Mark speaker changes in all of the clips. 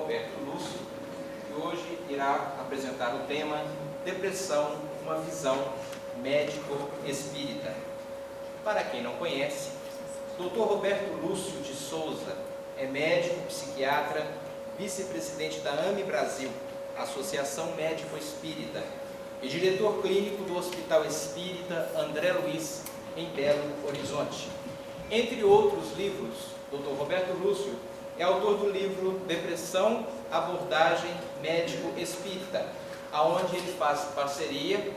Speaker 1: Roberto Lúcio, que hoje irá apresentar o tema Depressão, uma visão médico-espírita. Para quem não conhece, Dr. Roberto Lúcio de Souza é médico, psiquiatra, vice-presidente da AME Brasil, Associação Médico-Espírita, e diretor clínico do Hospital Espírita André Luiz, em Belo Horizonte. Entre outros livros, Dr. Roberto Lúcio é autor do livro Depressão, Abordagem Médico-Espírita, aonde ele faz parceria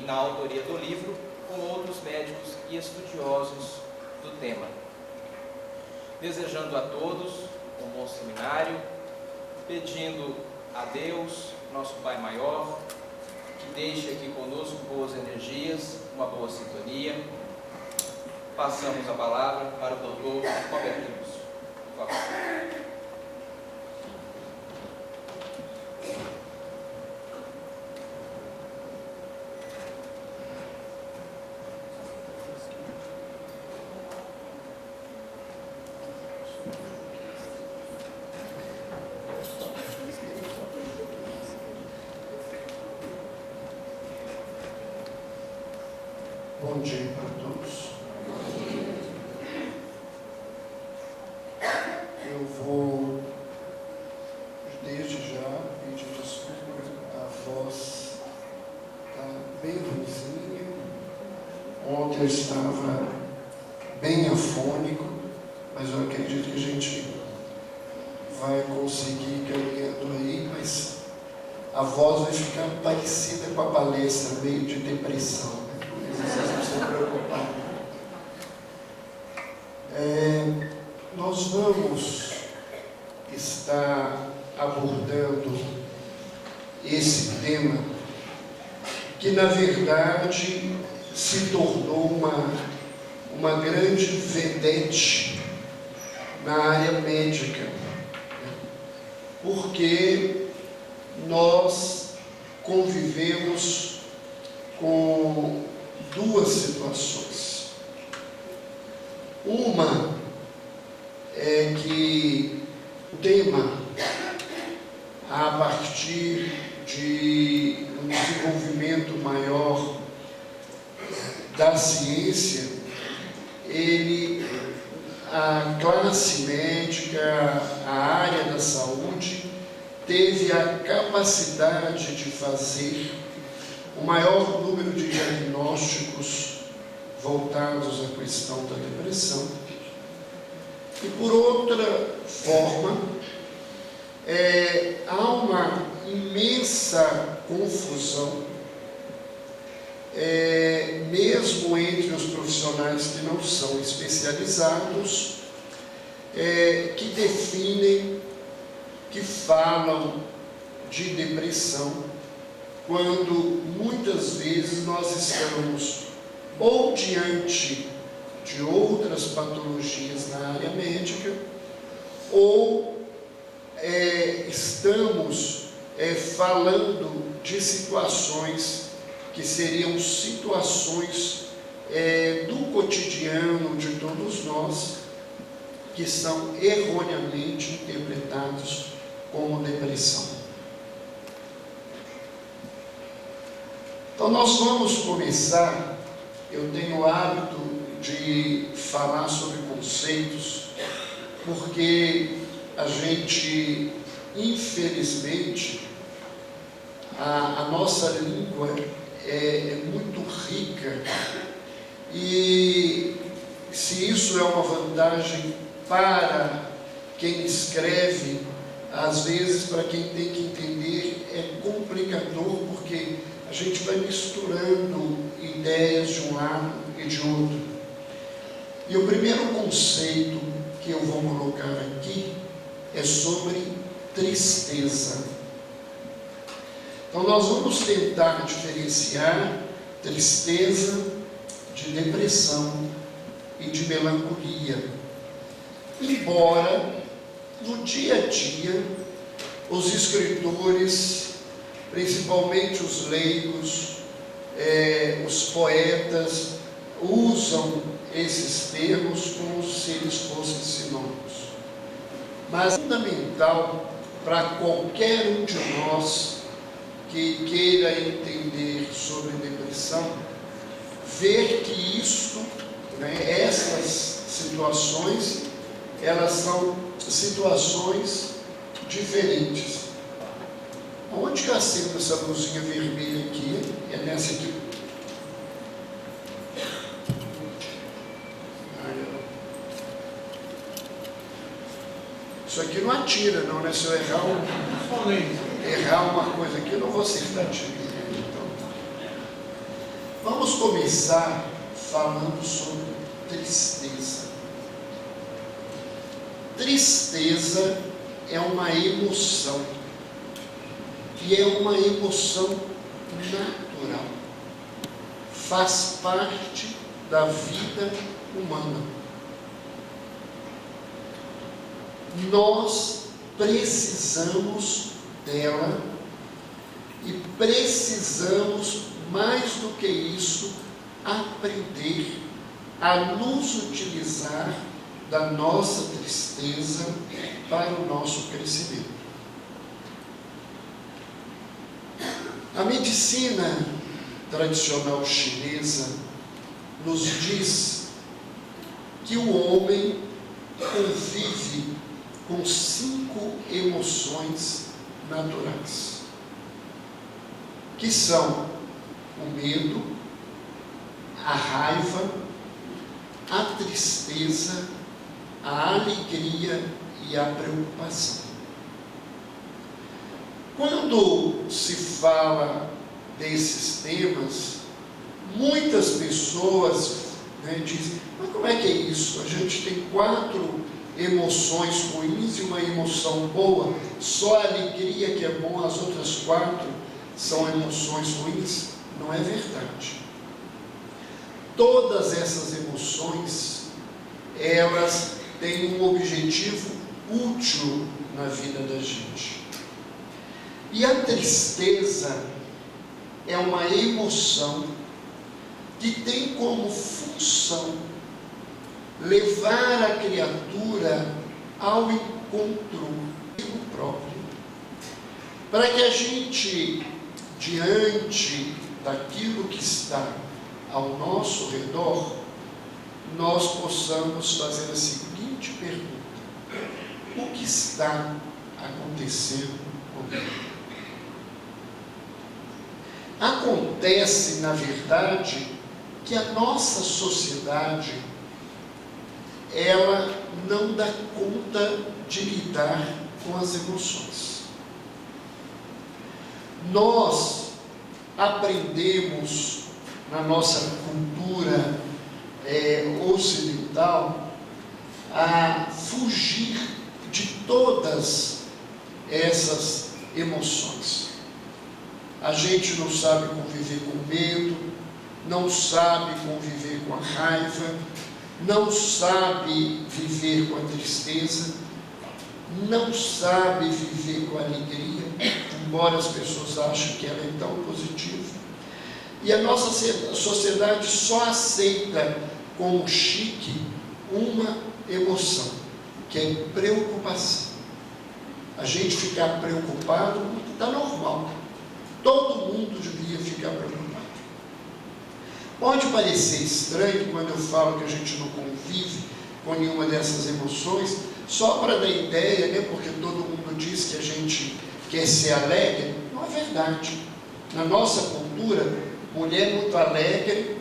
Speaker 1: na autoria do livro com outros médicos e estudiosos do tema. Desejando a todos um bom seminário, pedindo a Deus, nosso Pai Maior, que deixe aqui conosco boas energias, uma boa sintonia. Passamos a palavra para o Dr. Roberto Lúcio. Por favor.
Speaker 2: Bom dia para todos. Eu vou, desde já, pedir desculpa, a voz está bem ruimzinha. Ontem eu estava bem afônico, mas eu acredito que a gente vai conseguir caminhando aí, mas a voz vai ficar parecida com a palestra, meio de depressão. Vocês não se preocupar. Nós vamos estar abordando esse tema que, na verdade, se tornou uma grande vedete na área médica, porque nós convivemos com duas situações. Uma é que o tema, a partir de um desenvolvimento maior da ciência, a classe médica, a área da saúde, teve a capacidade de fazer o maior número de diagnósticos voltados à questão da depressão. E, por outra forma, há uma imensa confusão, mesmo entre os profissionais que não são especializados, que definem, que falam de depressão, quando muitas vezes nós estamos ou diante de outras patologias na área médica, ou estamos falando de situações que seriam situações do cotidiano de todos nós, que são erroneamente interpretados como depressão. Então nós vamos começar. Eu tenho o hábito de falar sobre conceitos, porque a gente, infelizmente, a nossa língua é muito rica, e se isso é uma vantagem para quem escreve, às vezes para quem tem que entender é complicador, porque a gente vai misturando ideias de um lado e de outro. E o primeiro conceito que eu vou colocar aqui é sobre tristeza. Então nós vamos tentar diferenciar tristeza de depressão e de melancolia. Embora no dia a dia os escritores, principalmente os leigos, os poetas, usam esses termos como se eles fossem sinônimos. Mas é fundamental para qualquer um de nós que queira entender sobre depressão, ver que isso, essas situações, elas são situações diferentes. Onde que eu acendo essa luzinha vermelha aqui? É nessa aqui. Isso aqui não atira, não, né? Se eu errar uma coisa aqui, eu não vou acertar tiro. Então, vamos começar falando sobre tristeza. Tristeza é uma emoção. E é uma emoção natural. Faz parte da vida humana. Nós precisamos dela e precisamos, mais do que isso, aprender a nos utilizar da nossa tristeza para o nosso crescimento. A medicina tradicional chinesa nos diz que o homem convive com 5 emoções naturais, que são o medo, a raiva, a tristeza, a alegria e a preocupação. Quando se fala desses temas, muitas pessoas dizem, mas como é que é isso? A gente tem 4 emoções ruins e uma emoção boa, só a alegria que é bom, as outras 4 são emoções ruins. Não é verdade. Todas essas emoções, elas têm um objetivo útil na vida da gente. E a tristeza é uma emoção que tem como função levar a criatura ao encontro consigo próprio, para que a gente, diante daquilo que está ao nosso redor, nós possamos fazer a seguinte pergunta: o que está acontecendo comigo? Acontece, na verdade, que a nossa sociedade, ela não dá conta de lidar com as emoções. Nós aprendemos na nossa cultura ocidental a fugir de todas essas emoções. A gente não sabe conviver com medo, não sabe conviver com a raiva, não sabe viver com a tristeza, não sabe viver com a alegria, embora as pessoas achem que ela é tão positiva. E a nossa sociedade só aceita como chique uma emoção, que é preocupação. A gente ficar preocupado está normal. Todo mundo devia ficar preocupado. Pode parecer estranho quando eu falo que a gente não convive com nenhuma dessas emoções, só para dar ideia, porque todo mundo diz que a gente quer ser alegre. Não é verdade. Na nossa cultura, mulher muito alegre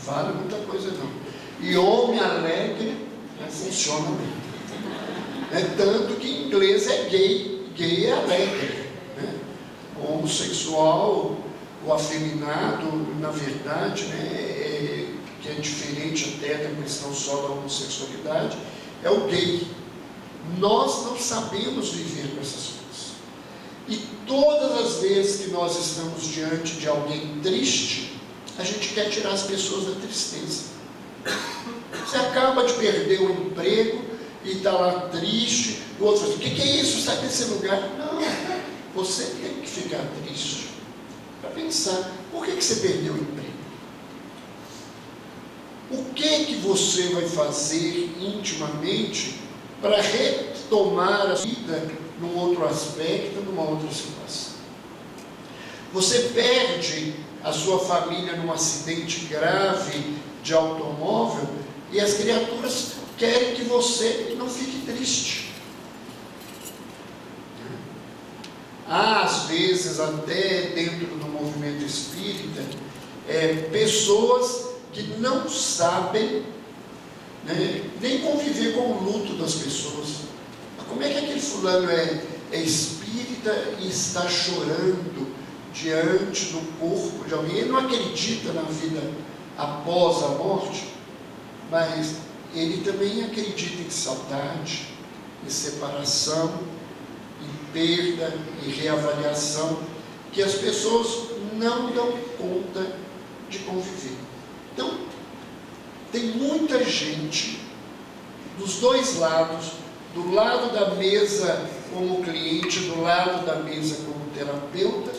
Speaker 2: vale muita coisa não. E homem alegre funciona bem. Tanto que em inglês é gay, gay é alegre. O homossexual, o afeminado, na verdade, que é diferente até da questão só da homossexualidade, é o gay. Nós não sabemos viver com essas coisas. E todas as vezes que nós estamos diante de alguém triste, a gente quer tirar as pessoas da tristeza. Você acaba de perder o emprego e está lá triste, o outro fala, o que é isso? Sai desse lugar. Não, você tem que ficar triste para pensar, por que você perdeu o emprego? O que você vai fazer intimamente para retomar a vida num outro aspecto, numa outra situação. Você perde a sua família num acidente grave de automóvel e as criaturas querem que você não fique triste. Há, às vezes, até dentro do movimento espírita, pessoas que não sabem, né, nem conviver com o luto das pessoas. Como é que aquele fulano é espírita e está chorando diante do corpo de alguém? Ele não acredita na vida após a morte, mas ele também acredita em saudade, em separação, em perda, em reavaliação, que as pessoas não dão conta de conviver. Então, tem muita gente dos dois lados, do lado da mesa como cliente, do lado da mesa como terapeuta,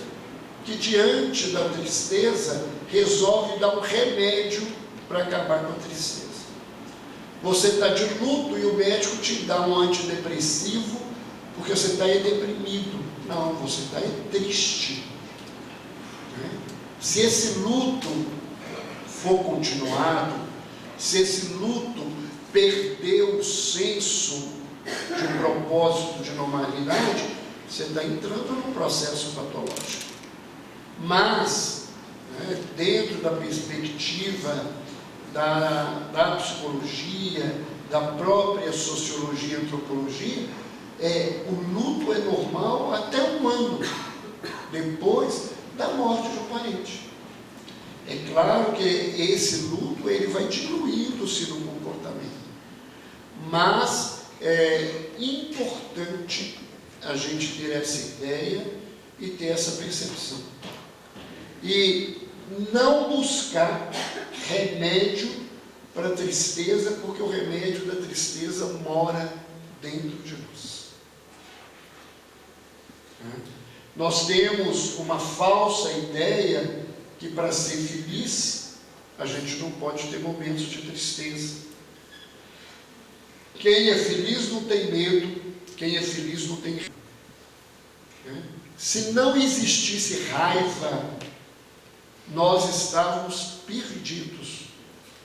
Speaker 2: que diante da tristeza resolve dar um remédio para acabar com a tristeza. Você está de luto e o médico te dá um antidepressivo porque você está deprimido. Não, você está triste. Se esse luto for continuado, se esse luto perder o senso de um propósito de normalidade, você está entrando num processo patológico. Mas, dentro da perspectiva da psicologia, da própria sociologia e antropologia, o luto é normal até um ano depois da morte de um parente. É claro que esse luto ele vai diluindo-se no comportamento, mas é importante a gente ter essa ideia e ter essa percepção. E não buscar remédio para a tristeza, porque o remédio da tristeza mora dentro de nós. Nós temos uma falsa ideia que para ser feliz, a gente não pode ter momentos de tristeza. Quem é feliz não tem medo, quem é feliz não tem raiva. Se não existisse raiva, nós estávamos perdidos,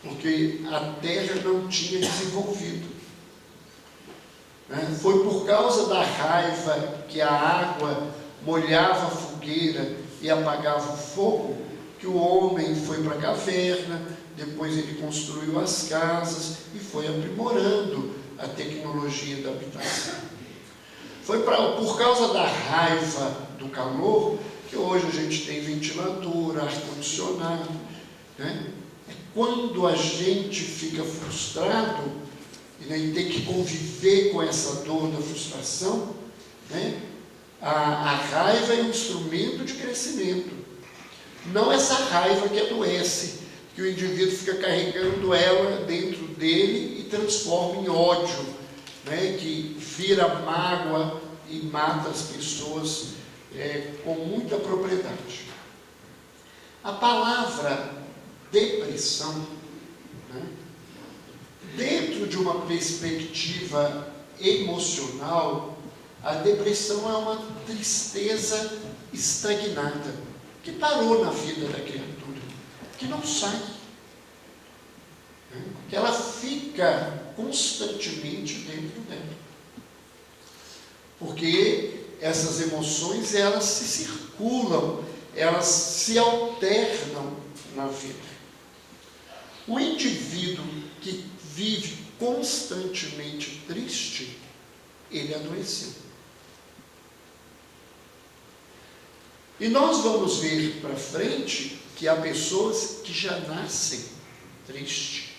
Speaker 2: porque a terra não tinha desenvolvido. Foi por causa da raiva que a água molhava a fogueira e apagava o fogo, que o homem foi para a caverna, depois ele construiu as casas e foi aprimorando a tecnologia da habitação. Foi por causa da raiva do calor que hoje a gente tem ventilador, ar-condicionado. Quando a gente fica frustrado e tem que conviver com essa dor da frustração, a raiva é um instrumento de crescimento. Não essa raiva que adoece, que o indivíduo fica carregando ela dentro dele e transforma em ódio, que vira mágoa e mata as pessoas com muita propriedade. A palavra depressão, dentro de uma perspectiva emocional, a depressão é uma tristeza estagnada, que parou na vida da criatura, que não sai, que ela fica constantemente dentro dela, porque essas emoções, elas se circulam, elas se alternam na vida. O indivíduo que vive constantemente triste, ele adoeceu. E nós vamos ver para frente que há pessoas que já nascem tristes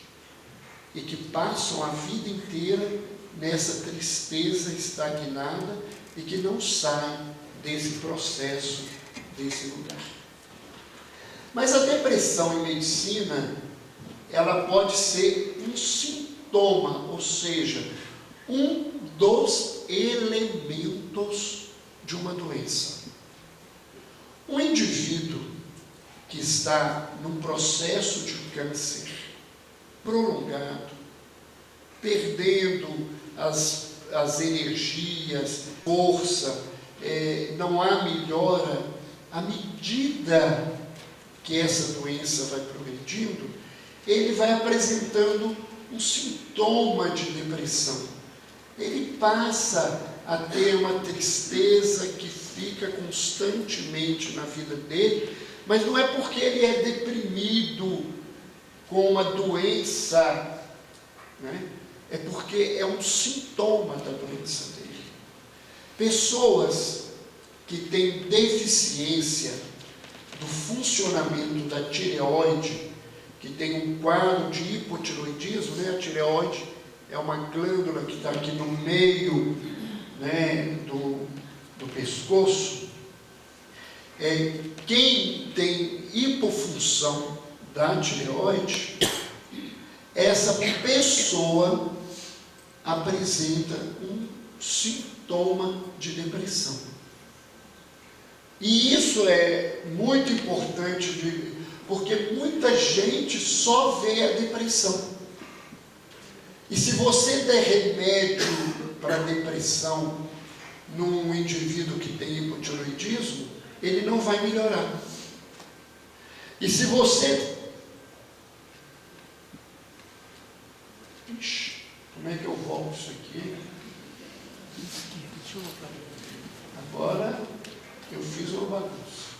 Speaker 2: e que passam a vida inteira nessa tristeza estagnada e que não saem desse processo, desse lugar. Mas a depressão em medicina, ela pode ser um sintoma, ou seja, um dos elementos de uma doença. Um indivíduo que está num processo de câncer prolongado, perdendo as energias, força, não há melhora, à medida que essa doença vai progredindo, ele vai apresentando um sintoma de depressão. Ele passa a ter uma tristeza que fica constantemente na vida dele, mas não é porque ele é deprimido com uma doença, né? É porque é um sintoma da doença dele. Pessoas que têm deficiência do funcionamento da tireoide, que tem um quadro de hipotireoidismo, né? A tireoide é uma glândula que está aqui no meio, né, do pescoço. Quem tem hipofunção da tireoide, essa pessoa apresenta um sintoma de depressão. E isso é muito importante, porque muita gente só vê a depressão. E se você der remédio para depressão num indivíduo que tem hipotireoidismo, ele não vai melhorar. E se você... Ixi, como é que eu volto isso aqui? Agora eu fiz uma bagunça.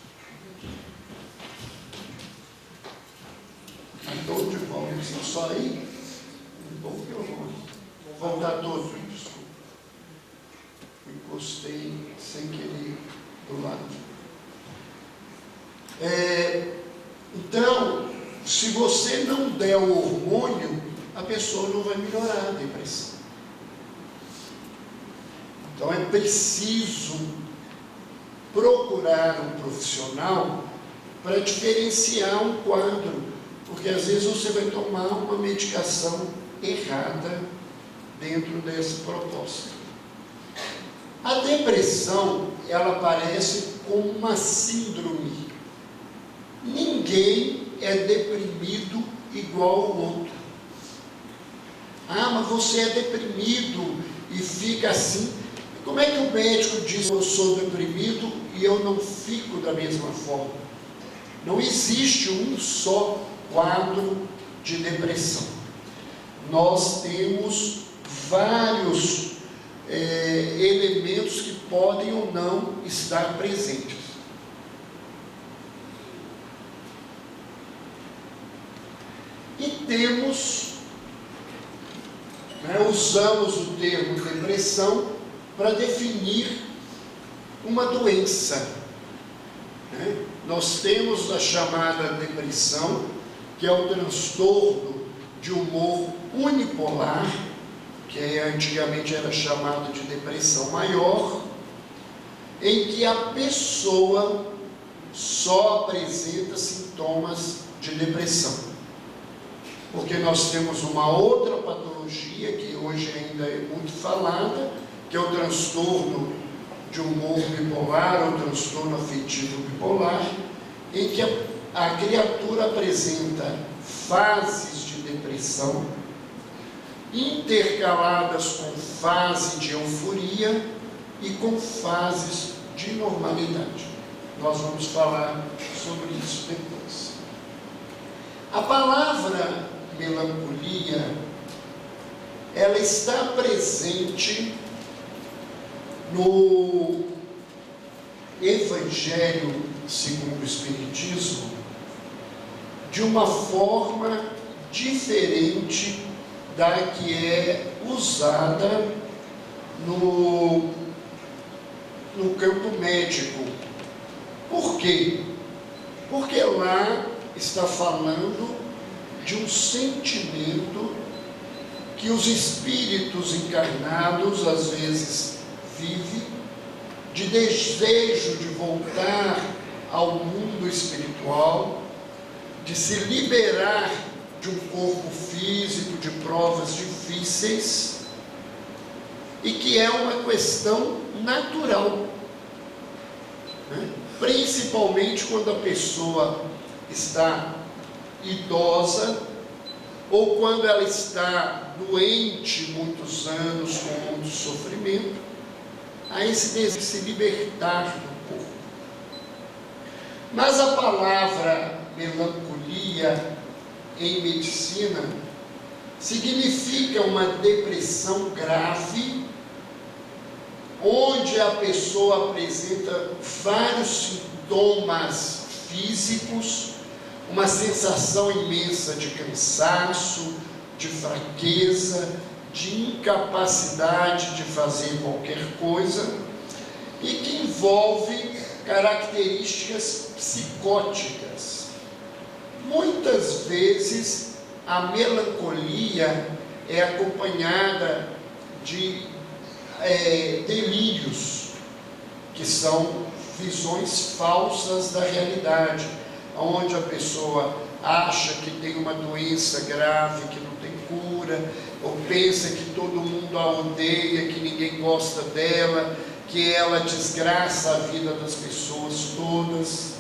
Speaker 2: Estou de volta, só aí. Bom que eu vou voltar todo. Desculpa. Encostei sem querer do lado. Então, se você não der o hormônio, a pessoa não vai melhorar a depressão. Então é preciso procurar um profissional para diferenciar um quadro, porque às vezes você vai tomar uma medicação errada dentro dessa proposta. A depressão, ela aparece como uma síndrome. Ninguém é deprimido igual ao outro. Ah, mas você é deprimido e fica assim. Como é que o médico diz que eu sou deprimido e eu não fico da mesma forma? Não existe um só quadro de depressão. Nós temos vários elementos que podem ou não estar presentes. E temos, usamos o termo depressão para definir uma doença. Nós temos a chamada depressão, que é o transtorno de humor unipolar, que antigamente era chamado de depressão maior, em que a pessoa só apresenta sintomas de depressão. Porque nós temos uma outra patologia, que hoje ainda é muito falada, que é o transtorno de humor bipolar, ou transtorno afetivo bipolar, em que a criatura apresenta fases de depressão, intercaladas com fase de euforia e com fases de normalidade. Nós vamos falar sobre isso depois. A palavra melancolia, ela está presente no Evangelho segundo o Espiritismo de uma forma diferente da que é usada no campo médico. Por quê? Porque lá está falando de um sentimento que os espíritos encarnados às vezes vivem, de desejo de voltar ao mundo espiritual, de se liberar de um corpo físico, de provas difíceis, e que é uma questão natural, principalmente quando a pessoa está idosa, ou quando ela está doente muitos anos, com muito sofrimento, a esse desejo de se libertar do corpo. Mas a palavra melancolia em medicina significa uma depressão grave, onde a pessoa apresenta vários sintomas físicos, uma sensação imensa de cansaço, de fraqueza, de incapacidade de fazer qualquer coisa, e que envolve características psicóticas. Muitas vezes a melancolia é acompanhada de delírios, que são visões falsas da realidade, onde a pessoa acha que tem uma doença grave, que não tem cura, ou pensa que todo mundo a odeia, que ninguém gosta dela, que ela desgraça a vida das pessoas todas,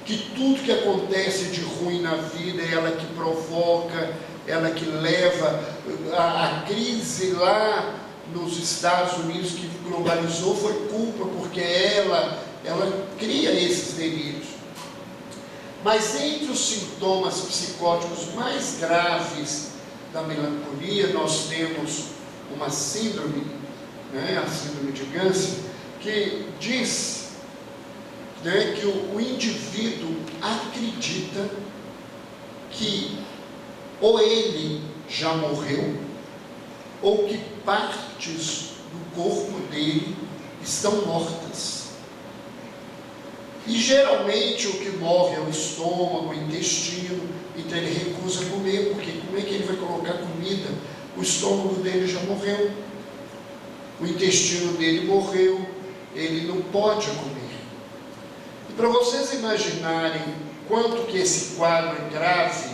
Speaker 2: que tudo que acontece de ruim na vida é ela que provoca, ela que leva a crise lá nos Estados Unidos, que globalizou, foi culpa, porque ela cria esses delírios. Mas entre os sintomas psicóticos mais graves da melancolia, nós temos uma síndrome, a síndrome de Ganser, que diz que o indivíduo acredita que ou ele já morreu, ou que partes do corpo dele estão mortas. E geralmente o que morre é o estômago, o intestino, então ele recusa comer, porque como é que ele vai colocar comida? O estômago dele já morreu, o intestino dele morreu, ele não pode comer. E para vocês imaginarem quanto que esse quadro é grave,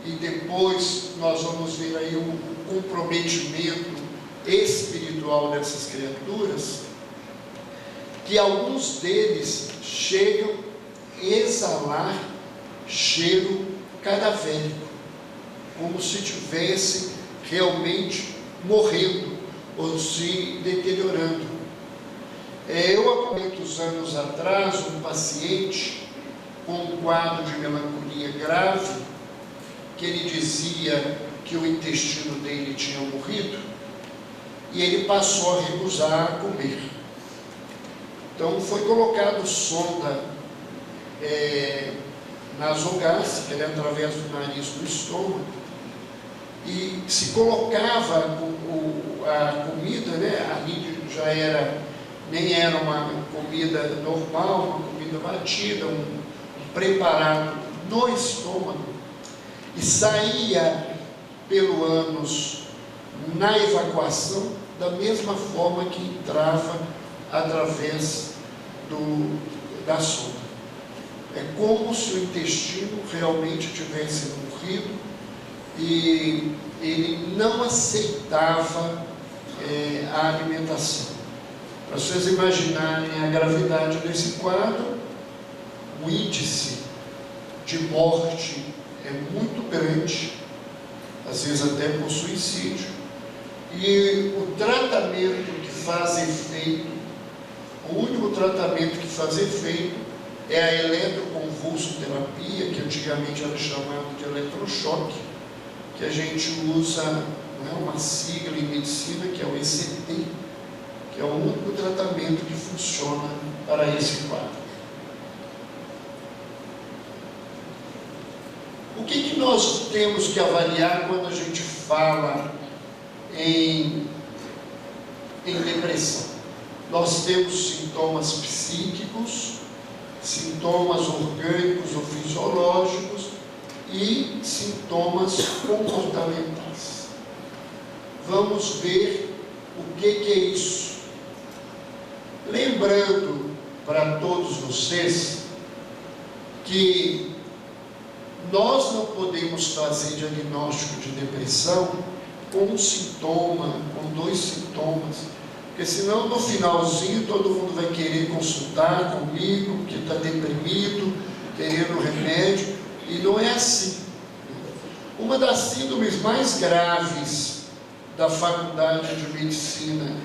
Speaker 2: e depois nós vamos ver aí o comprometimento espiritual dessas criaturas, que alguns deles chegam a exalar cheiro cadavérico, como se tivesse realmente morrendo ou se deteriorando. Eu, há muitos anos atrás, um paciente com um quadro de melancolia grave, que ele dizia que o intestino dele tinha morrido, e ele passou a recusar a comer. Então foi colocado sonda nasogástrica, através do nariz do estômago, e se colocava a comida, ali já nem era uma comida normal, uma comida batida, um preparado no estômago, e saía pelo ânus na evacuação da mesma forma que entrava através da sonda. É como se o intestino realmente tivesse morrido e ele não aceitava a alimentação. Para vocês imaginarem a gravidade desse quadro, o índice de morte é muito grande, às vezes até por suicídio, e o tratamento que faz efeito, o único tratamento que faz efeito é a eletroconvulsoterapia, que antigamente era chamado de eletrochoque, que a gente usa, uma sigla em medicina, que é o ECT, que é o único tratamento que funciona para esse quadro. O que nós temos que avaliar quando a gente fala em depressão? Nós temos sintomas psíquicos, sintomas orgânicos ou fisiológicos e sintomas comportamentais. Vamos ver o que é isso. Lembrando para todos vocês que nós não podemos fazer diagnóstico de depressão com um sintoma, com 2 sintomas, porque senão no finalzinho todo mundo vai querer consultar comigo, que está deprimido, querendo remédio, e não é assim. Uma das síndromes mais graves da Faculdade de Medicina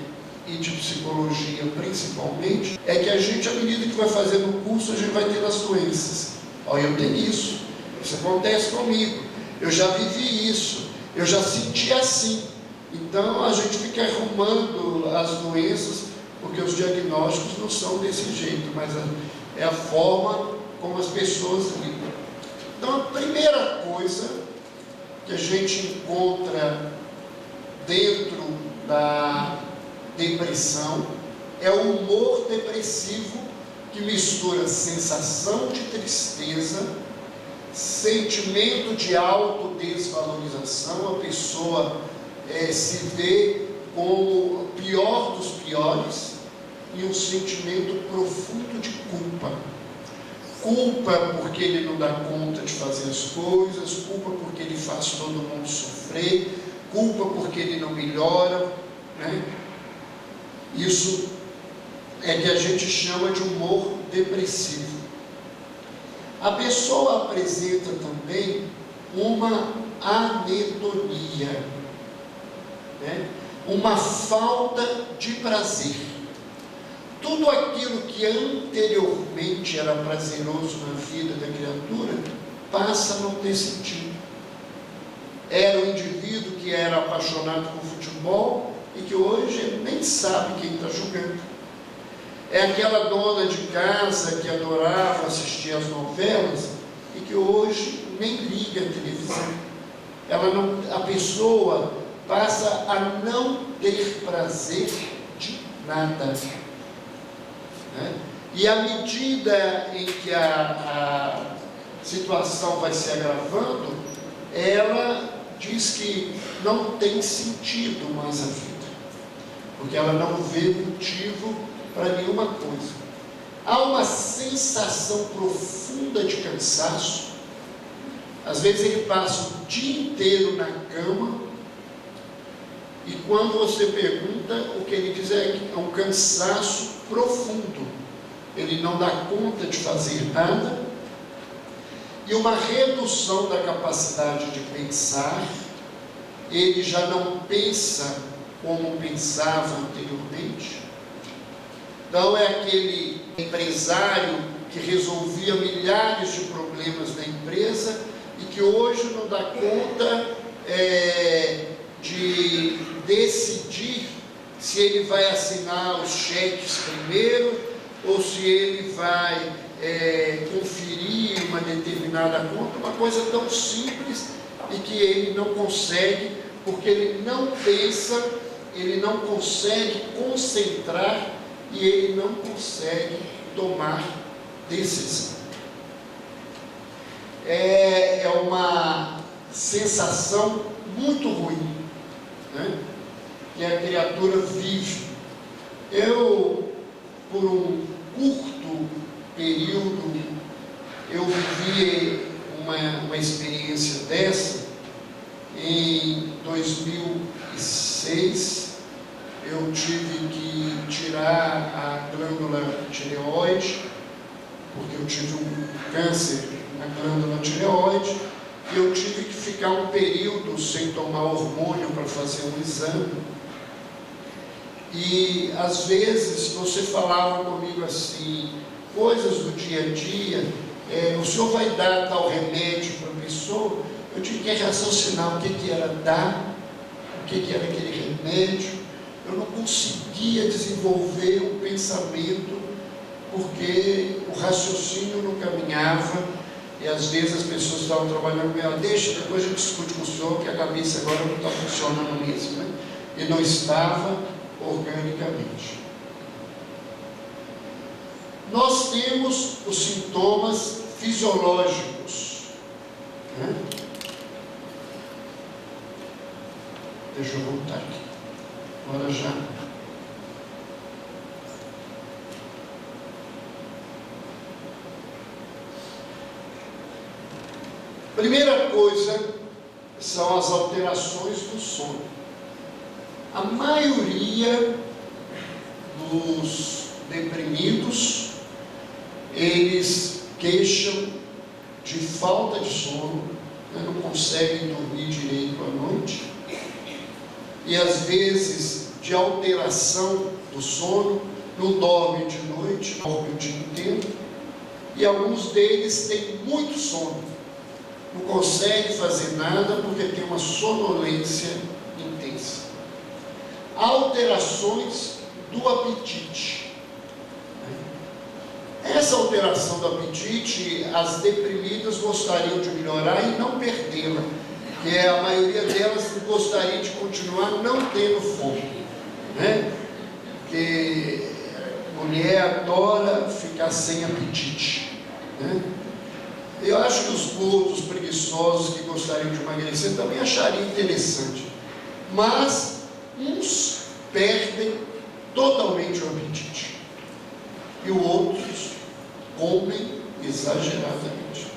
Speaker 2: e de psicologia principalmente, é que a gente, à medida que vai fazendo o curso, a gente vai tendo as doenças. Olha, eu tenho isso acontece comigo, eu já vivi isso, eu já senti assim. Então a gente fica arrumando as doenças, porque os diagnósticos não são desse jeito, mas é a forma como as pessoas lidam. Então a primeira coisa que a gente encontra dentro da depressão é o humor depressivo, que mistura sensação de tristeza, sentimento de autodesvalorização. A pessoa se vê como o pior dos piores, e um sentimento profundo de culpa. Culpa porque ele não dá conta de fazer as coisas, culpa porque ele faz todo mundo sofrer, culpa porque ele não melhora, né? Isso é que a gente chama de humor depressivo. A pessoa apresenta também uma anedonia, né? Uma falta de prazer. Tudo aquilo que anteriormente era prazeroso na vida da criatura passa a não ter sentido. Era o indivíduo que era apaixonado por futebol e que hoje nem sabe quem está jogando. É aquela dona de casa que adorava assistir as novelas e que hoje nem liga a televisão. A pessoa passa a não ter prazer de nada. Né? E à medida em que a situação vai se agravando, ela diz que não tem sentido mais a vida, porque ela não vê motivo para nenhuma coisa. Há uma sensação profunda de cansaço. Às vezes ele passa o dia inteiro na cama, e quando você pergunta, o que ele diz é que é um cansaço profundo. Ele não dá conta de fazer nada, e uma redução da capacidade de pensar. Ele já não pensa como pensava anteriormente. Então é aquele empresário que resolvia milhares de problemas na empresa e que hoje não dá conta de decidir se ele vai assinar os cheques primeiro ou se ele vai conferir uma determinada conta, uma coisa tão simples, e que ele não consegue, porque ele não pensa, ele não consegue concentrar e ele não consegue tomar decisão. É uma sensação muito ruim, né? Que a criatura vive. Eu, por um curto período, eu vivi uma experiência dessa. Em 2006, eu tive que tirar a glândula tireoide, porque eu tive um câncer na glândula tireoide, e eu tive que ficar um período sem tomar hormônio para fazer um exame. E às vezes você falava comigo assim, coisas do dia a dia, o senhor vai dar tal remédio para a pessoa? Eu tinha que raciocinar o que era dar, o que era aquele remédio. Eu não conseguia desenvolver um pensamento, porque o raciocínio não caminhava, e às vezes as pessoas estavam trabalhando comigo, deixa, depois a gente discute com o senhor, que a cabeça agora não está funcionando mesmo, né? E não estava organicamente. Nós temos os sintomas fisiológicos, né? Deixa eu voltar aqui. Agora já. Primeira coisa são as alterações do sono. A maioria dos deprimidos, eles queixam de falta de sono, não conseguem dormir direito à noite, e às vezes de alteração do sono, não dorme de noite, dorme o dia inteiro, e alguns deles têm muito sono, não conseguem fazer nada porque tem uma sonolência intensa. Alterações do apetite. Essa alteração do apetite, as deprimidas gostariam de melhorar e não perdê-la, porque a maioria delas gostaria de continuar não tendo fome, né? Porque mulher adora ficar sem apetite, né? Eu acho que os gordos preguiçosos que gostariam de emagrecer também achariam interessante, mas uns perdem totalmente o apetite e outros comem exageradamente.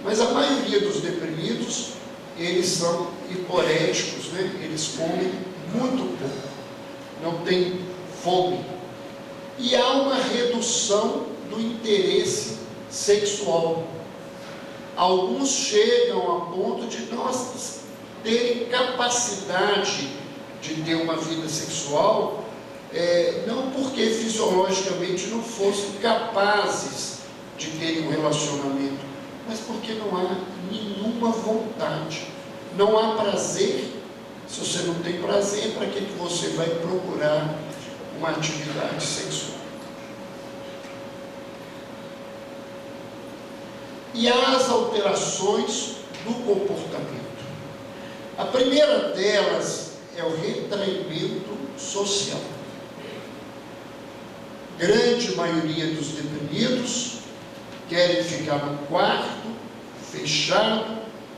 Speaker 2: Mas a maioria dos deprimidos, eles são hiporéticos, né? Eles comem muito pouco, não têm fome. E há uma redução do interesse sexual. Alguns chegam a ponto de não terem capacidade de ter uma vida sexual, não porque fisiologicamente não fossem capazes de terem um relacionamento, mas porque não há nenhuma vontade, não há prazer. Se você não tem prazer, para que você vai procurar uma atividade sexual? E as alterações do comportamento. A primeira delas é o retraimento social. Grande maioria dos deprimidos querem ficar no quarto, fechado,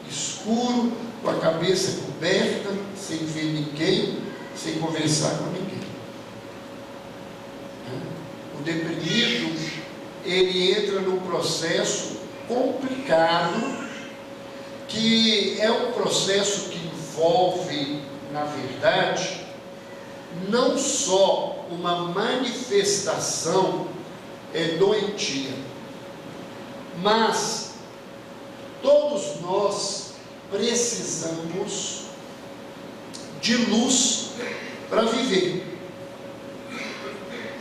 Speaker 2: escuro, com a cabeça coberta, sem ver ninguém, sem conversar com ninguém. O deprimido, ele entra num processo complicado, que é um processo que envolve, na verdade, não só uma manifestação doentia, mas todos nós precisamos de luz para viver.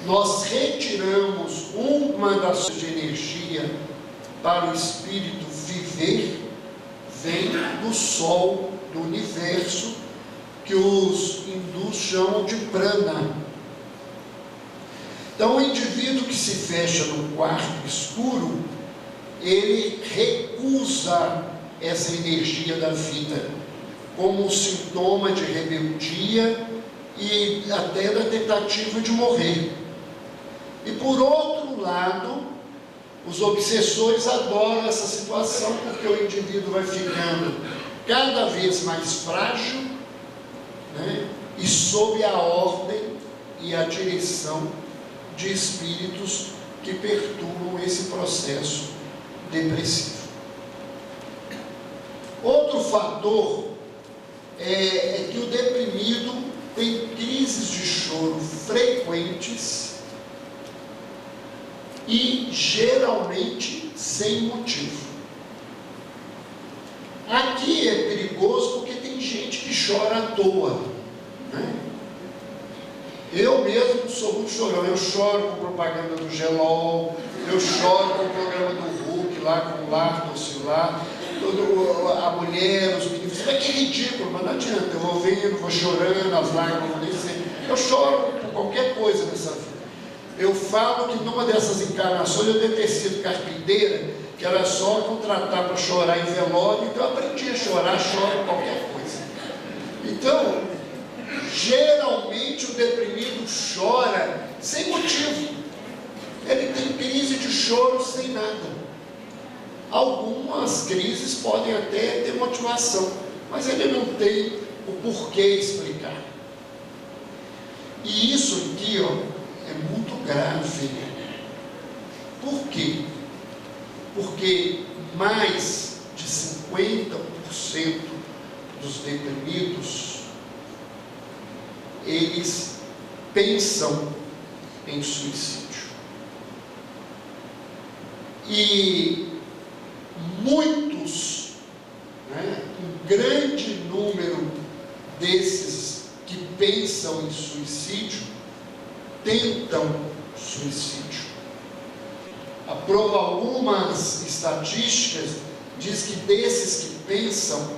Speaker 2: Nós retiramos uma das fontes de energia para o espírito viver, vem do sol do universo, que os hindus chamam de prana. Então, o indivíduo que se fecha num quarto escuro, ele recusa essa energia da vida, como um sintoma de rebeldia e até da tentativa de morrer. E por outro lado, os obsessores adoram essa situação, porque o indivíduo vai ficando cada vez mais frágil, né? E sob a ordem e a direção de espíritos que perturbam esse processo depressivo. Outro fator é que o deprimido tem crises de choro frequentes e geralmente sem motivo. Aqui é perigoso porque tem gente que chora à toa, né? Eu mesmo sou muito chorão. Eu choro com propaganda do Gelol, eu choro com o programa do Hulk lá com o Lar Docilar, a mulher, os meninos. Mas que ridículo, mas não adianta. Eu vou vendo, vou chorando, as lágrimas vão descer. Eu choro por qualquer coisa nessa vida. Eu falo que numa dessas encarnações eu devo ter sido carpinteira, que era só contratar para chorar em velório, então eu aprendi a chorar, choro qualquer coisa. Então, geralmente o deprimido chora sem motivo. Ele tem crise de choro sem nada. Algumas crises podem até ter motivação, mas ele não tem o porquê explicar. E isso aqui, é muito grave. Por quê? Porque mais de 50% dos deprimidos, eles pensam em suicídio. E muitos, um grande número desses que pensam em suicídio, tentam tentam suicídio. Algumas estatísticas diz que desses que pensam,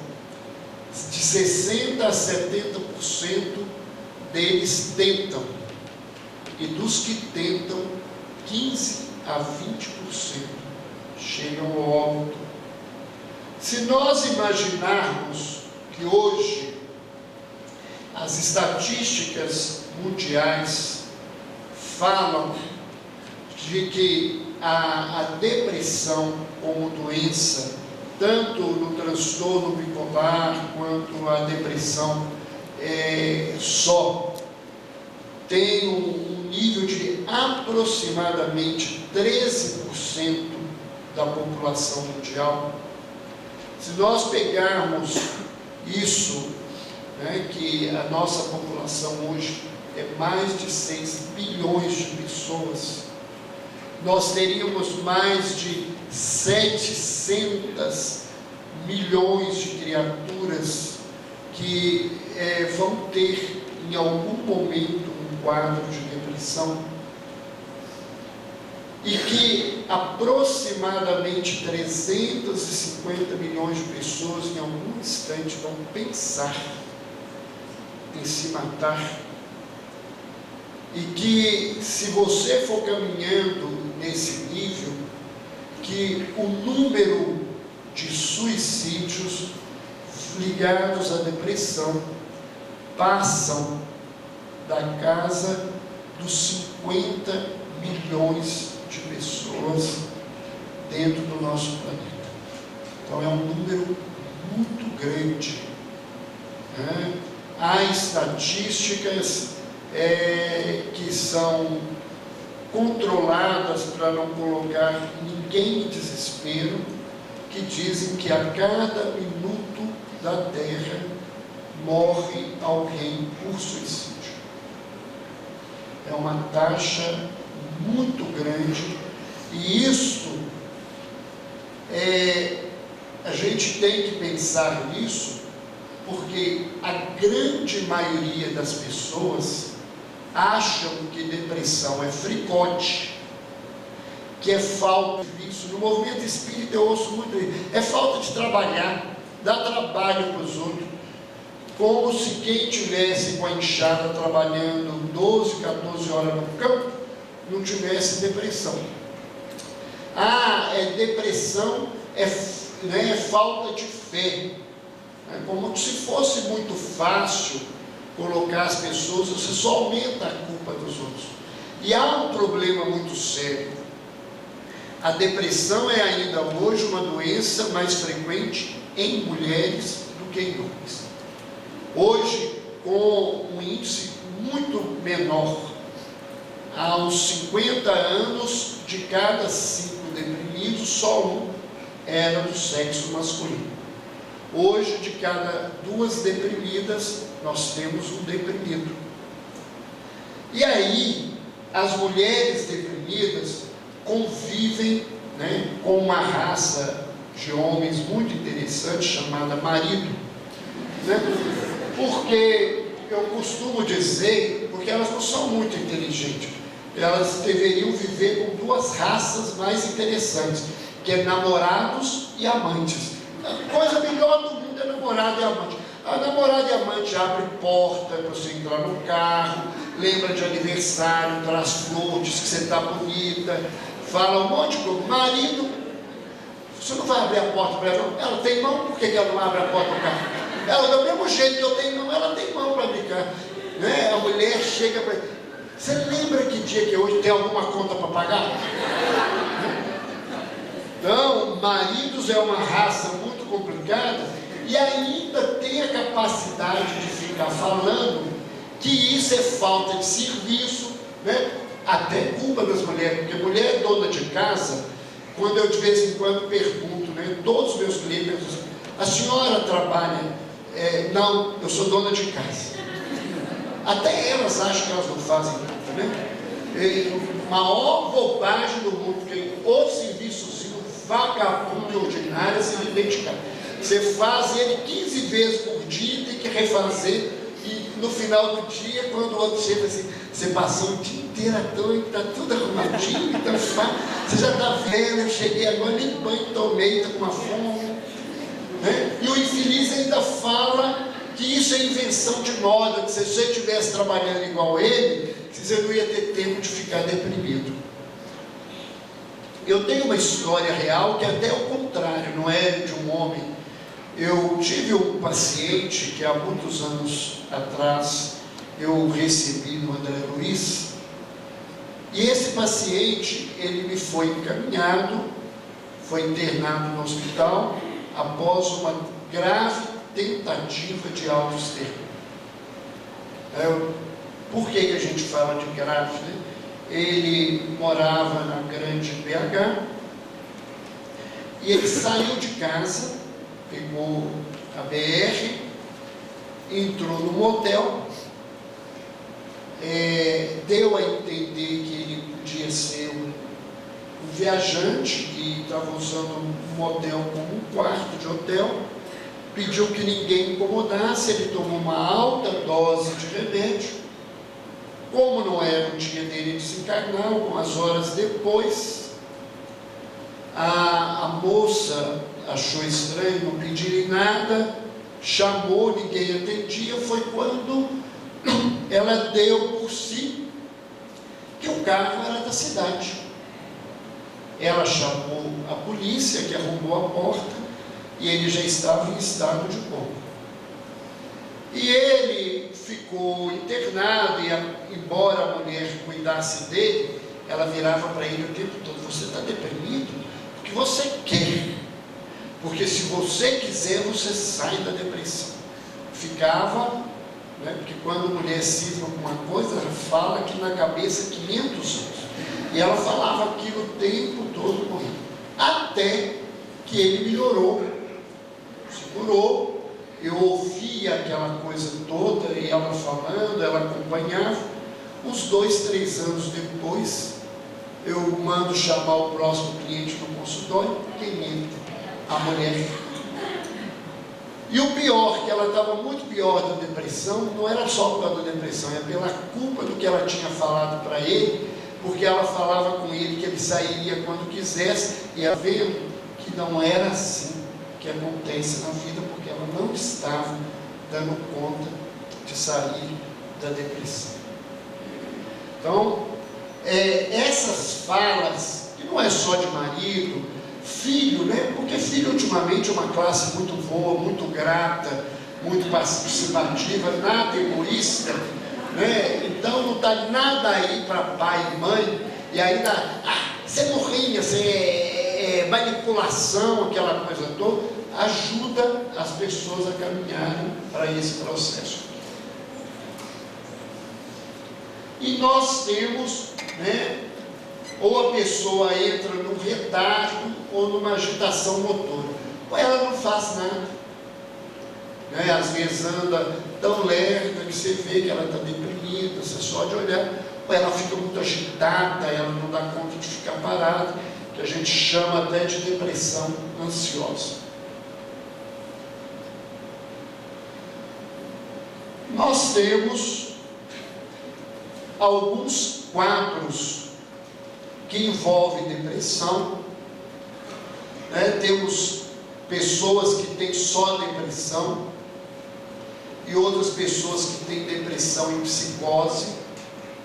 Speaker 2: de 60% a 70% deles tentam. E dos que tentam, 15% a 20% chegam ao óbito. Se nós imaginarmos que hoje as estatísticas mundiais falam de que a depressão como doença, tanto no transtorno bipolar quanto a depressão só, tem um nível de aproximadamente 13% da população mundial. Se nós pegarmos isso, que a nossa população hoje é mais de 6 bilhões de pessoas, nós teríamos mais de 700 milhões de criaturas que vão ter em algum momento um quadro de depressão, e que aproximadamente 350 milhões de pessoas em algum instante vão pensar em se matar, e que, se você for caminhando nesse nível, que o número de suicídios ligados à depressão passam da casa dos 50 milhões de pessoas dentro do nosso planeta. Então é um número muito grande. Há estatísticas que são controladas para não colocar ninguém em desespero, que dizem que a cada minuto da Terra morre alguém por suicídio. É uma taxa muito grande, e isso a gente tem que pensar nisso, porque a grande maioria das pessoas acham que depressão é fricote, que é falta de serviço. No movimento espírita eu ouço muito isso: é falta de trabalhar, dá trabalho para os outros, como se quem tivesse com a enxada trabalhando 12, 14 horas no campo não tivesse depressão. Depressão é falta de fé. É como se fosse muito fácil colocar as pessoas, você só aumenta a culpa dos outros. E há um problema muito sério. A depressão é ainda hoje uma doença mais frequente em mulheres do que em homens. Hoje, com um índice muito menor. Há uns 50 anos, de cada 5 deprimidos, só um era do sexo masculino. Hoje, de cada 2 deprimidas, nós temos um deprimido. E aí, as mulheres deprimidas convivem com uma raça de homens muito interessante, chamada marido. Porque eu costumo dizer, porque elas não são muito inteligentes, elas deveriam viver com 2 raças mais interessantes, que é namorados e amantes. A coisa melhor do mundo é namorado e amante. A namorada e amante abre porta para você entrar no carro, lembra de aniversário, traz flores, que você está bonita, fala um monte de coisa. Marido, você não vai abrir a porta para ela, não? Ela tem mão, por que ela não abre a porta do carro? Ela, do mesmo jeito que eu tenho mão, ela tem mão para brincar. A mulher chega para... Você lembra que dia que hoje tem alguma conta para pagar? Então, maridos é uma raça muito complicada, e ainda tem a capacidade de ficar falando que isso é falta de serviço, até culpa das mulheres, porque mulher é dona de casa. Quando eu de vez em quando pergunto, todos os meus clientes perguntam: a senhora trabalha? Não, eu sou dona de casa. Até elas acham que elas não fazem nada, maior bobagem do mundo, porque o serviçozinho vagabundo e ordinário é se dedicar. Você faz ele 15 vezes por dia, tem que refazer, e no final do dia, quando o outro chega assim, você passou o dia inteira doida, está tudo arrumadinho, então você já está vendo, eu cheguei agora, nem banho tomei, estou com uma fome. Né? E o infeliz ainda fala que isso é invenção de moda, que se você estivesse trabalhando igual ele, você não ia ter tempo de ficar deprimido. Eu tenho uma história real que é até o contrário, não é de um homem. Eu tive um paciente que há muitos anos atrás eu recebi no André Luiz, e esse paciente, ele me foi encaminhado, foi internado no hospital, após uma grave tentativa de autoextermínio. Por que a gente fala de grave, né? Ele morava na Grande BH, e ele saiu de casa, pegou a BR, entrou no motel, deu a entender que ele podia ser um viajante que estava usando um motel como um quarto de hotel, pediu que ninguém incomodasse, ele tomou uma alta dose de remédio. Como não era o dia dele desencarnar, algumas horas depois, a moça achou estranho, não pedirem nada, chamou, ninguém atendia. Foi quando ela deu por si que o carro era da cidade. Ela chamou a polícia, que arrombou a porta, e ele já estava em estado de coma. E ele ficou internado, e embora a mulher cuidasse dele, ela virava para ele o tempo todo: você está deprimido porque você quer, porque se você quiser, você sai da depressão. Ficava, né, porque quando a mulher cisma com uma coisa, ela fala que na cabeça 500 anos, e ela falava aquilo o tempo todo com ele, até que ele melhorou, se curou. Eu ouvia aquela coisa toda, e ela falando, ela acompanhava. Uns 2, 3 anos depois, eu mando chamar o próximo cliente no consultório. Quem entra? A mulher. E o pior, que ela estava muito pior da depressão, não era só por causa da depressão, é pela culpa do que ela tinha falado para ele, porque ela falava com ele que ele sairia quando quisesse, e ela vendo que não era assim que acontece na vida, porque ela não estava dando conta de sair da depressão. Então, essas falas, que não é só de marido, filho, né? Porque filho ultimamente é uma classe muito boa, muito grata, muito participativa, nada egoísta, né? Então não está nada aí para pai e mãe, e ainda, você morrinha, manipulação, aquela coisa toda, ajuda as pessoas a caminharem para esse processo. E nós temos, né, ou a pessoa entra num retardo ou numa agitação motora, ou ela não faz nada, né? Às vezes anda tão lerda que você vê que ela está deprimida, você só de olhar, ou ela fica muito agitada, ela não dá conta de ficar parada, que a gente chama até de depressão ansiosa. Nós temos alguns quadros que envolvem depressão, né? Temos pessoas que têm só depressão, e outras pessoas que têm depressão em psicose,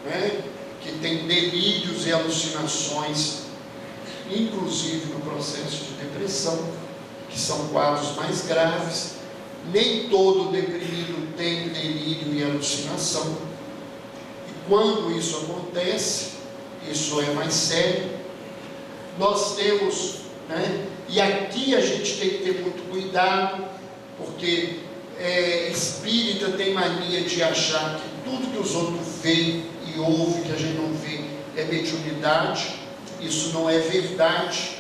Speaker 2: né? Que têm delírios e alucinações, inclusive no processo de depressão, que são quadros mais graves. Nem todo deprimido tem delírio e alucinação, e quando isso acontece, isso é mais sério. Nós temos, né, e aqui a gente tem que ter muito cuidado, porque espírita tem mania de achar que tudo que os outros veem e ouvem que a gente não vê é mediunidade. Isso não é verdade,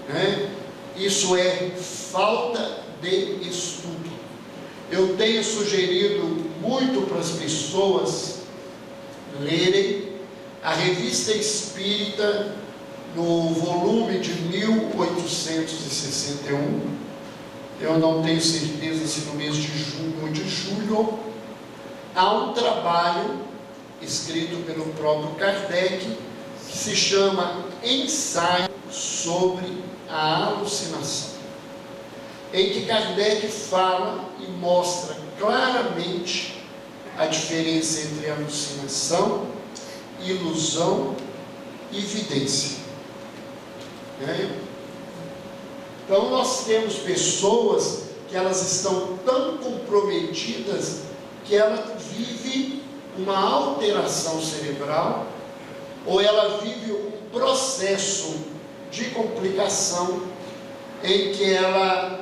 Speaker 2: né? Isso é falta de estudo. Eu tenho sugerido muito para as pessoas lerem a Revista Espírita, no volume de 1861, eu não tenho certeza se no mês de junho ou de julho, há um trabalho escrito pelo próprio Kardec, que se chama Ensaio sobre a Alucinação, em que Kardec fala e mostra claramente a diferença entre alucinação, ilusão e vidência. Então nós temos pessoas que elas estão tão comprometidas que ela vive uma alteração cerebral, ou ela vive um processo de complicação em que ela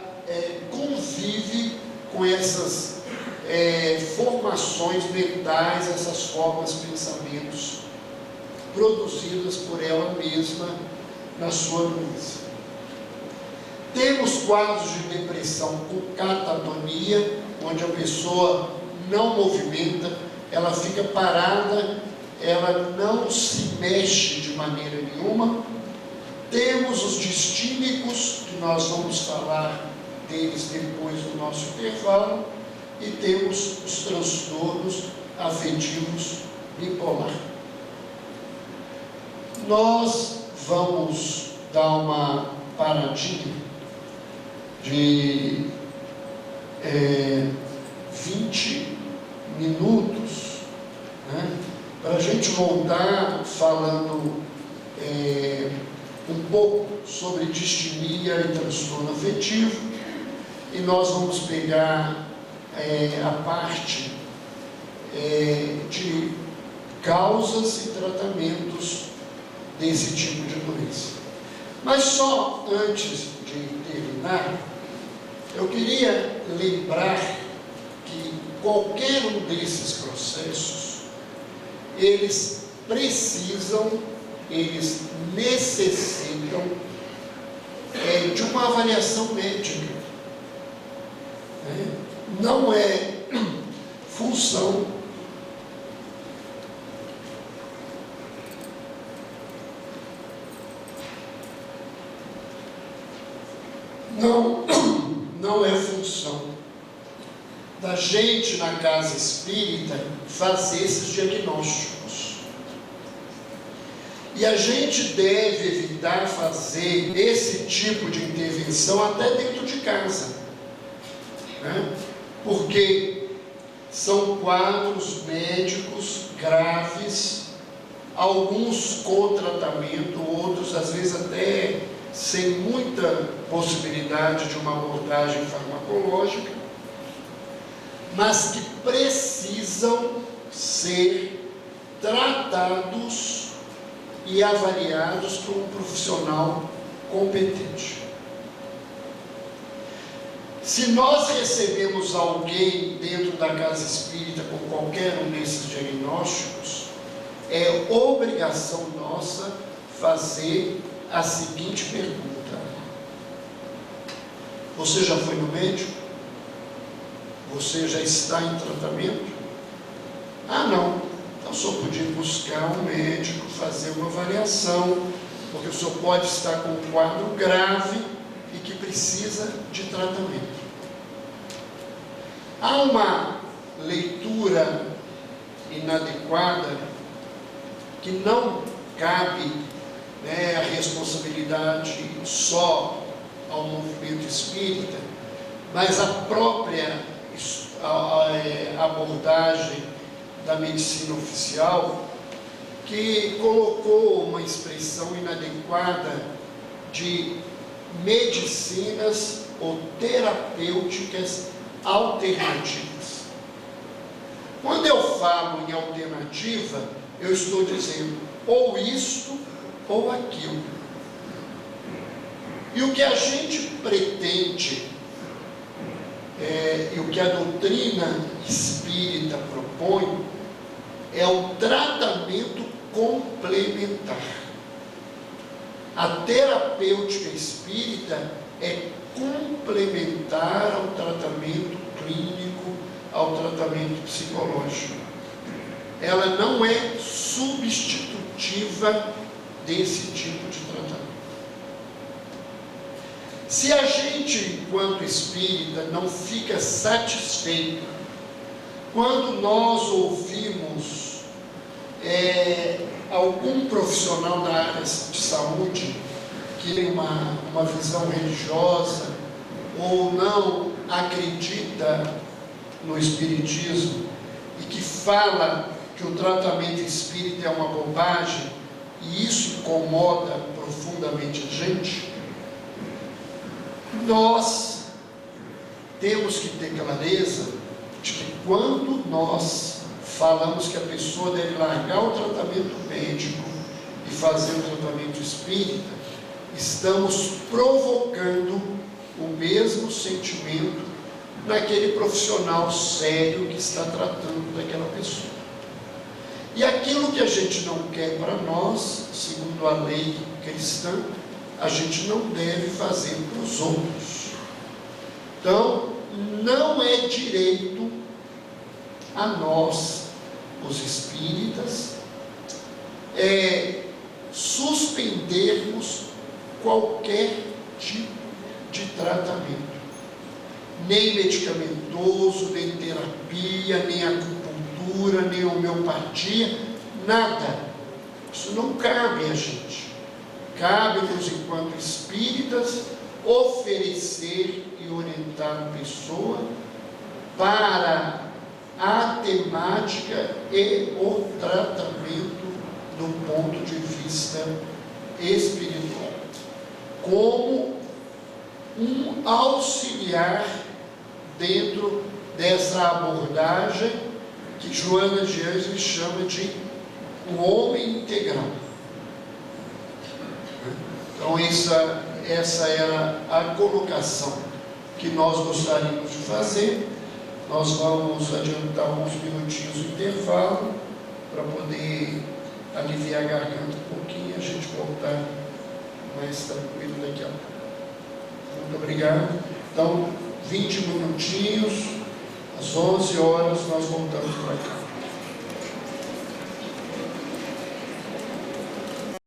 Speaker 2: convive com essas formações mentais, essas formas, pensamentos produzidas por ela mesma na sua nuance. Temos quadros de depressão com catatonia, onde a pessoa não movimenta, ela fica parada, ela não se mexe de maneira nenhuma. Temos os distímicos, que nós vamos falar deles depois do nosso intervalo, e temos os transtornos afetivos bipolar. Nós vamos dar uma paradinha de 20 minutos, para a gente voltar falando um pouco sobre distimia e transtorno afetivo, e nós vamos pegar a parte de causas e tratamentos desse tipo de doença. Mas só antes de terminar, eu queria lembrar que qualquer um desses processos, eles necessitam de uma avaliação médica. Não é função não é função da gente na casa espírita fazer esses diagnósticos. E a gente deve evitar fazer esse tipo de intervenção até dentro de casa, porque são quadros médicos graves, alguns com tratamento, outros às vezes até sem muita possibilidade de uma abordagem farmacológica, mas que precisam ser tratados e avaliados por um profissional competente. Se nós recebemos alguém dentro da casa espírita com qualquer um desses diagnósticos, é obrigação nossa fazer a seguinte pergunta: você já foi no médico? Você já está em tratamento? Ah, não. Então só podia buscar um médico, fazer uma avaliação, porque o senhor pode estar com um quadro grave e que precisa de tratamento. Há uma leitura inadequada que não cabe a responsabilidade só ao movimento espírita, mas a própria abordagem da medicina oficial, que colocou uma expressão inadequada de medicinas ou terapêuticas alternativas. Quando eu falo em alternativa, eu estou dizendo ou isto ou aquilo. E o que a gente pretende, e o que a doutrina espírita propõe, é um tratamento complementar. A terapêutica espírita é complementar ao tratamento clínico, ao tratamento psicológico. Ela não é substitutiva desse tipo de tratamento. Se a gente, enquanto espírita, não fica satisfeito quando nós ouvimos algum profissional da área de saúde que tem uma visão religiosa ou não acredita no espiritismo e que fala que o tratamento espírita é uma bobagem, e isso incomoda profundamente a gente, nós temos que ter clareza de que quando nós falamos que a pessoa deve largar o tratamento médico e fazer o tratamento espírita, estamos provocando o mesmo sentimento naquele profissional sério que está tratando daquela pessoa. E aquilo que a gente não quer para nós, segundo a lei cristã, a gente não deve fazer para os outros. Então, não é direito a nós, os espíritas, suspendermos qualquer tipo de tratamento, nem medicamentoso, nem terapia, nem acupuntura, nem homeopatia, nada. Isso não cabe a gente. Cabe-nos, enquanto espíritas, oferecer e orientar a pessoa para a temática e o tratamento do ponto de vista espiritual, como um auxiliar dentro dessa abordagem que Joana de Ângeles chama de o homem integral. Então essa era a colocação que nós gostaríamos de fazer. Nós vamos adiantar uns minutinhos o intervalo para poder aliviar a garganta um pouquinho e a gente voltar mais tranquilo daqui a pouco. Muito obrigado. Então, 20 minutinhos, às 11 horas nós voltamos para cá.